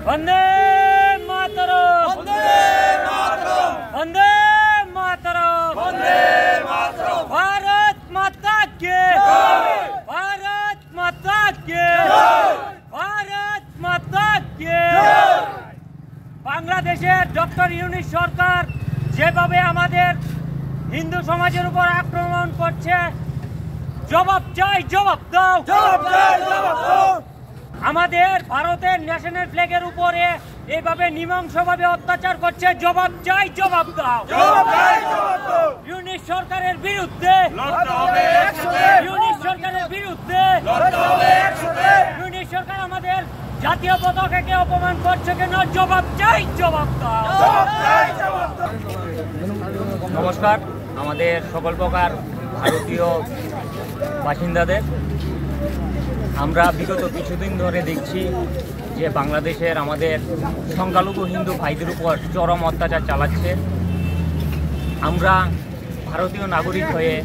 वंदे मातरम, वंदे मातरम, वंदे मातरम, वंदे मातरम। भारत माता के जय, भारत माता के जय, भारत माता के जय। বাংলাদেশের ডক্টর ইউনূস সরকার যেভাবে আমাদের হিন্দু সমাজের উপর আক্রমণ করছে, জবাব চাই, জবাব দাও, জবাব চাই, জবাব দাও। আমাদের ভারতের ন্যাশনাল ফ্ল্যাগের উপরে এইভাবে নৃশংসভাবে অত্যাচার করছে, জবাব চাই, জবাব দাও, জবাব চাই, জবাব দাও। ইউনূস সরকারের বিরুদ্ধে লড়তে হবে একসাথে, ইউনূস সরকারের বিরুদ্ধে লড়তে হবে একসাথে। ইউনূস সরকার আমাদের জাতীয় পতাকাকে অপমান করছে কেন, জবাব চাই, জবাব দাও, জবাব চাই, জবাব দাও। নমস্কার আমাদের সকল প্রকার ভারতীয় বাসিন্দাদের। আমরা বিগত কিছুদিন ধরে দেখছি যে বাংলাদেশের আমাদের সংখ্যালঘু হিন্দু ভাইদের উপর চরম অত্যাচার চালাচ্ছে। আমরা ভারতীয় নাগরিক হয়ে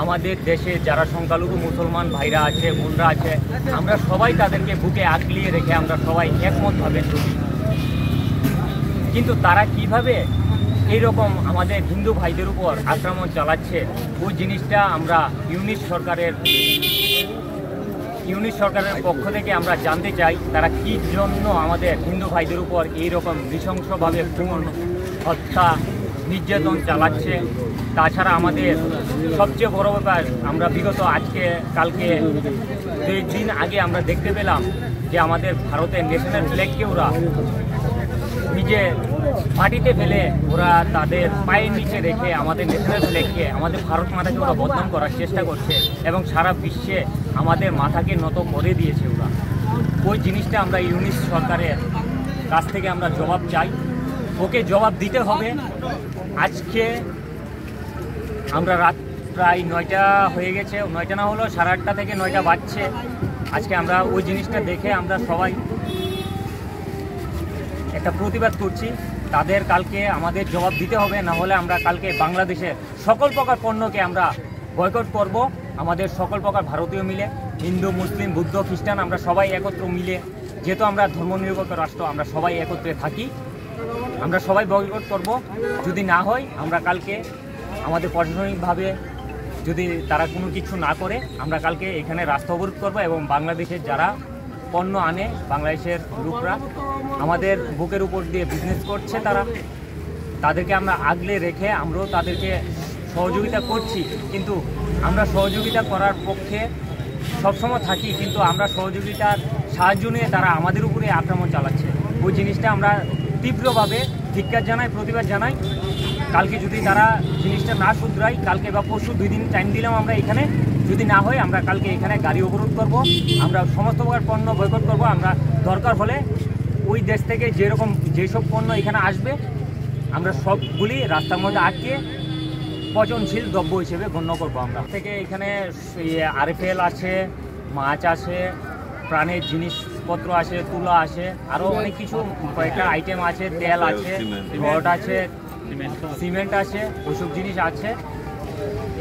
আমাদের দেশে যারা সংখ্যালঘু মুসলমান ভাইরা আছে, বোনরা আছে, আমরা সবাই তাদেরকে বুকে আগলিয়ে রেখে আমরা সবাই একমতভাবে চলি। কিন্তু তারা কিভাবে এইরকম আমাদের হিন্দু ভাইদের উপর আক্রমণ চালাচ্ছে, ওই জিনিসটা আমরা ইউনূস সরকারের পক্ষ থেকে আমরা জানতে চাই। তারা কী জন্য আমাদের হিন্দু ভাইদের উপর এইরকম নৃশংসভাবে খুন, হত্যা, নির্যাতন চালাচ্ছে। তাছাড়া আমাদের সবচেয়ে বড় ব্যাপার, আমরা বিগত কালকে 2 দিন আগে আমরা দেখতে পেলাম যে আমাদের ভারতের ন্যাশনাল ফ্ল্যাগকে ওরা নিজে মাটিতে ফেলে ওরা তাদের পায়ের নিচে রেখে আমাদের ন্যাশনাল ফ্ল্যাগকে, আমাদের ভারত মাতাকে ওরা বদনাম করার চেষ্টা করছে এবং সারা বিশ্বে আমাদের মাথাকে নত করে দিয়েছে ওরা। ওই জিনিসটা আমরা ইউনূস সরকারের কাছ থেকে আমরা জবাব চাই, ওকে জবাব দিতে হবে। আজকে আমরা রাত প্রায় 9টা হয়ে গেছে, 9টা না হলো 8:30 থেকে 9টা বাজছে। আজকে আমরা ওই জিনিসটা দেখে আমরা সবাই একটা প্রতিবাদ করছি। তাদের কালকে আমাদের জবাব দিতে হবে, না হলে আমরা কালকে বাংলাদেশের সকল প্রকার পণ্যকে আমরা বয়কট করব। আমাদের সকল প্রকার ভারতীয় মিলে, হিন্দু, মুসলিম, বুদ্ধ, খ্রিস্টান, আমরা সবাই একত্র মিলে, যেহেতু আমরা ধর্মনিরপেক্ষ রাষ্ট্র, আমরা সবাই একত্রে থাকি, আমরা সবাই বয়কট করব। যদি না হয় আমরা কালকে আমাদের প্রশাসনিকভাবে যদি তারা কোনো কিছু না করে, আমরা কালকে এখানে রাস্তা অবরোধ করব এবং বাংলাদেশের যারা পণ্য আনে, বাংলাদেশের লোকরা আমাদের বুকের উপর দিয়ে বিজনেস করছে, তাদেরকে আমরা আগলে রেখে আমরাও তাদেরকে সহযোগিতা করছি। কিন্তু আমরা সহযোগিতা করার পক্ষে সবসময় থাকি, কিন্তু আমরা সহযোগিতার সাহায্য নিয়ে তারা আমাদের উপরে আক্রমণ চালাচ্ছে। ওই জিনিসটা আমরা তীব্রভাবে ধিক্কার জানাই, প্রতিবাদ জানাই। কালকে যদি তারা জিনিসটা না শুধরায়, কালকে বা পরশু 2 দিন টাইম দিলাম আমরা এখানে, যদি না হয় আমরা কালকে এখানে গাড়ি অবরোধ করব, আমরা সমস্ত প্রকার পণ্য বয়কট করব। আমরা দরকার হলে ওই দেশ থেকে যেসব পণ্য এখানে আসবে আমরা সবগুলি রাস্তার মধ্যে আটকে পচনশীল দ্রব্য হিসেবে গণ্য করবো। আমরা থেকে এখানে RFL আছে, মাছ আছে, প্রাণের জিনিসপত্র আছে, তুলা আছে, আরও অনেক কিছু কয়েকটা আইটেম আছে, তেল আছে, রড আছে, সিমেন্ট আছে, ওইসব জিনিস আছে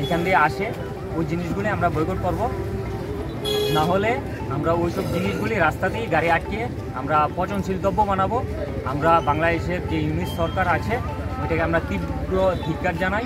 এখান দিয়ে আসে। ওই জিনিসগুলি আমরা বয়কট করব, না হলে আমরা ওইসব জিনিসগুলি রাস্তাতেই গাড়ি আটকে আমরা পচনশীল দ্রব্য বানাবো। আমরা বাংলাদেশের যে ইউনূস সরকার আছে ওইটাকে আমরা তীব্র ধিক্কার জানাই।